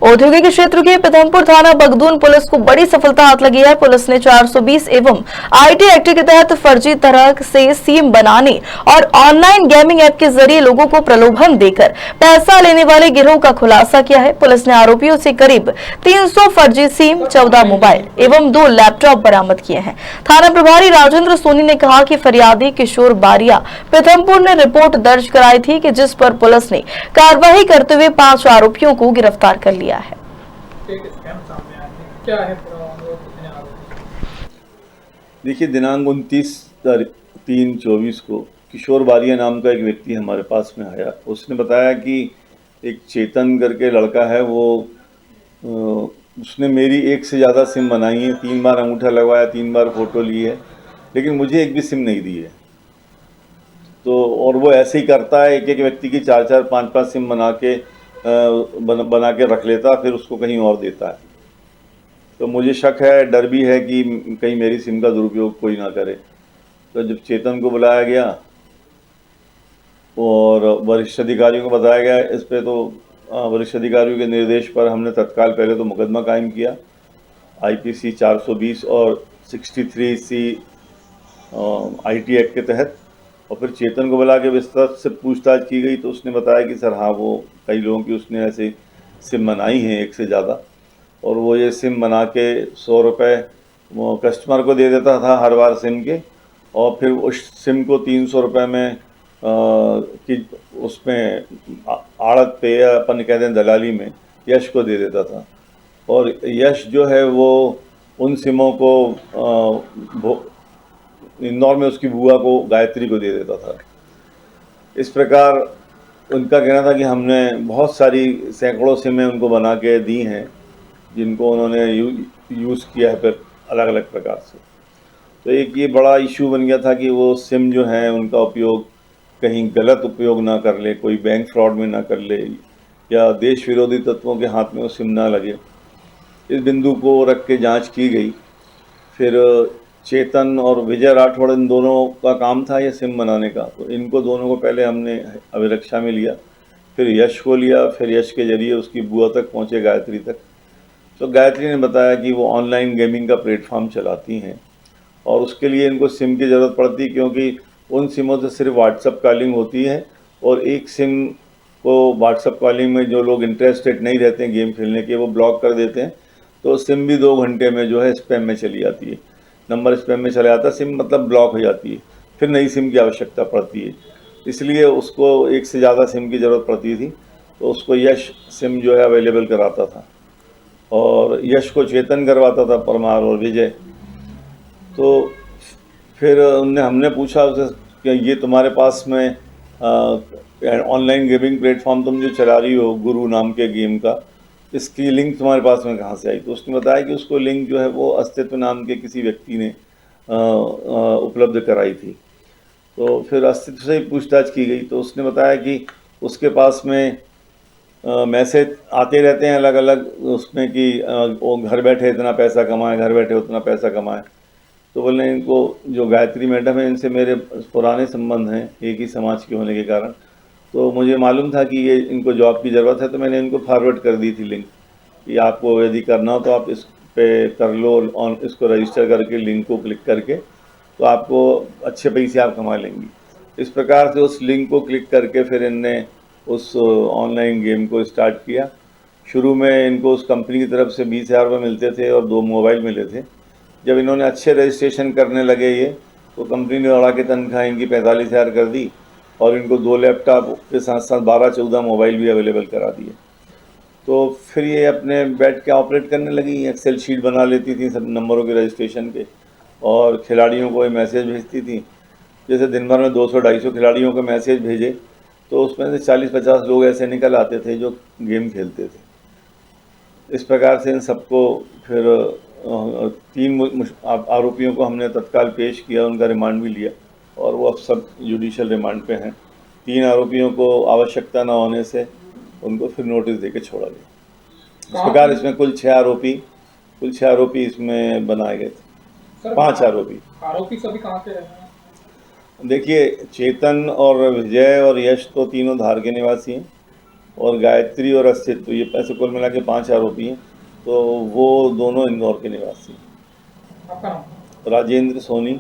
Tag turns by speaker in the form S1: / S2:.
S1: औद्योगिक क्षेत्र के पीथमपुर थाना बगदून पुलिस को बड़ी सफलता हाथ लगी है। पुलिस ने 420 एवं आईटी एक्ट के तहत फर्जी तरह से सिम बनाने और ऑनलाइन गेमिंग ऐप के जरिए लोगों को प्रलोभन देकर पैसा लेने वाले गिरोह का खुलासा किया है। पुलिस ने आरोपियों से करीब 300 फर्जी सिम, 14 मोबाइल एवं 2 लैपटॉप बरामद किए हैं। थाना प्रभारी राजेंद्र सोनी ने कहा कि फरियादी किशोर बारिया पीथमपुर ने रिपोर्ट दर्ज कराई थी कि जिस पर पुलिस ने कार्रवाई करते हुए 5 आरोपियों को गिरफ्तार कर लिया है।
S2: क्या है
S3: देखिए, दिनांक 29/3/24 को किशोर बारिया नाम का एक व्यक्ति हमारे पास में आया। उसने बताया कि एक चेतन करके लड़का है, वो उसने मेरी एक से ज़्यादा सिम बनाई है, 3 बार अंगूठा लगवाया, 3 बार फ़ोटो ली है, लेकिन मुझे एक भी सिम नहीं दी है। तो और वो ऐसे ही करता है, एक एक व्यक्ति की 4-4 5-5 सिम बना के रख लेता, फिर उसको कहीं और देता है। तो मुझे शक है, डर भी है कि कहीं मेरी सिम का दुरुपयोग कोई ना करे। तो जब चेतन को बुलाया गया और वरिष्ठ अधिकारियों को बताया गया इस पे, तो वरिष्ठ अधिकारियों के निर्देश पर हमने तत्काल पहले तो मुकदमा कायम किया IPC 420 और 63C IT एक्ट के तहत, और फिर चेतन को बुला के विस्तृत से पूछताछ की गई। तो उसने बताया कि सर हाँ, वो कई लोगों की उसने ऐसे सिम बनाई हैं, एक से ज़्यादा, और वो ये सिम बना के 100 रुपये वो कस्टमर को दे देता था हर बार सिम के, और फिर उस सिम को 300 रुपये में कि उसमें आड़त पे या अपन कहते हैं दलाली में यश को दे देता था, और यश जो है वो उन सिमों को इंदौर में उसकी बुआ को, गायत्री को दे देता था। इस प्रकार उनका कहना था कि हमने बहुत सारी सैकड़ों सिमें उनको बना के दी हैं, जिनको उन्होंने यूज़ किया है फिर अलग अलग प्रकार से। तो एक ये बड़ा इशू बन गया था कि वो सिम जो है उनका उपयोग कहीं गलत उपयोग ना कर ले, कोई बैंक फ्रॉड में ना कर ले, या देश विरोधी तत्वों के हाथ में वो सिम ना लगे। इस बिंदु को रख के जांच की गई। फिर चेतन और विजय राठौड़, इन दोनों का काम था ये सिम बनाने का। तो इनको दोनों को पहले हमने अभिरक्षा में लिया, फिर यश को लिया, फिर यश के जरिए उसकी बुआ तक पहुँचे, गायत्री तक। तो गायत्री ने बताया कि वो ऑनलाइन गेमिंग का प्लेटफॉर्म चलाती हैं और उसके लिए इनको सिम की ज़रूरत पड़ती, क्योंकि उन सिमों से सिर्फ व्हाट्सअप कॉलिंग होती है, और एक सिम को व्हाट्सअप कॉलिंग में जो लोग इंटरेस्टेड नहीं रहते हैं गेम खेलने के, वो ब्लॉक कर देते हैं। तो सिम भी 2 घंटे में जो है स्पैम में चली जाती है, नंबर स्पैम में चला जाता है, सिम मतलब ब्लॉक हो जाती है, फिर नई सिम की आवश्यकता पड़ती है। इसलिए उसको एक से ज़्यादा सिम की ज़रूरत पड़ती थी, तो उसको यश सिम जो है अवेलेबल कराता था, और यश को चेतन करवाता था, परमार और विजय। तो फिर हमने पूछा उससे कि ये तुम्हारे पास में ऑनलाइन गेमिंग प्लेटफॉर्म तुम जो चला रही हो, गुरु नाम के गेम का, इसकी लिंक तुम्हारे पास में कहाँ से आई? तो उसने बताया कि उसको लिंक जो है वो अस्तित्व नाम के किसी व्यक्ति ने उपलब्ध कराई थी। तो फिर अस्तित्व से ही पूछताछ की गई, तो उसने बताया कि उसके पास में मैसेज आते रहते हैं अलग अलग उसमें कि वो घर बैठे इतना पैसा कमाए, घर बैठे उतना पैसा कमाए। तो बोले इनको, जो गायत्री मैडम है, इनसे मेरे पुराने संबंध हैं एक ही समाज के होने के कारण, तो मुझे मालूम था कि ये इनको जॉब की ज़रूरत है, तो मैंने इनको फॉरवर्ड कर दी थी लिंक कि आपको यदि करना हो तो आप इस पे कर लो, और इसको रजिस्टर करके लिंक को क्लिक करके तो आपको अच्छे पैसे आप कमा लेंगी। इस प्रकार से उस लिंक को क्लिक करके फिर इनने उस ऑनलाइन गेम को स्टार्ट किया। शुरू में इनको उस कंपनी की तरफ से 20,000 रुपये मिलते थे और 2 मोबाइल मिले थे। जब इन्होंने अच्छे रजिस्ट्रेशन करने लगे ये, तो कंपनी ने बढ़ा के तनख्वाह इनकी 45,000 कर दी, और इनको 2 लैपटॉप के साथ साथ 12-14 मोबाइल भी अवेलेबल करा दिए। तो फिर ये अपने बैठ के ऑपरेट करने लगी, एक्सेल शीट बना लेती थी सब नंबरों के रजिस्ट्रेशन के, और खिलाड़ियों को मैसेज भेजती थी। जैसे दिन भर में 200-250 खिलाड़ियों को मैसेज भेजे, तो उसमें से 40-50 लोग ऐसे निकल आते थे जो गेम खेलते थे। इस प्रकार से इन सबको फिर 3 आरोपियों को हमने तत्काल पेश किया, उनका रिमांड भी लिया, और वो अब सब जुडिशियल रिमांड पे हैं। 3 आरोपियों को आवश्यकता न होने से उनको फिर नोटिस देके छोड़ा गया। इस प्रकार इसमें कुल 6 आरोपी इसमें बनाए गए थे। 5 आरोपी
S2: सभी कहाँ के हैं?
S3: देखिए, चेतन और विजय और यश तो तीनों धार के निवासी हैं, और गायत्री और अस्तित्व, ये पैसे कुल मिला के 5 आरोपी हैं। तो वो दोनों इंदौर के निवासी हैं।
S2: आपका नाम?
S3: राजेंद्र सोनी,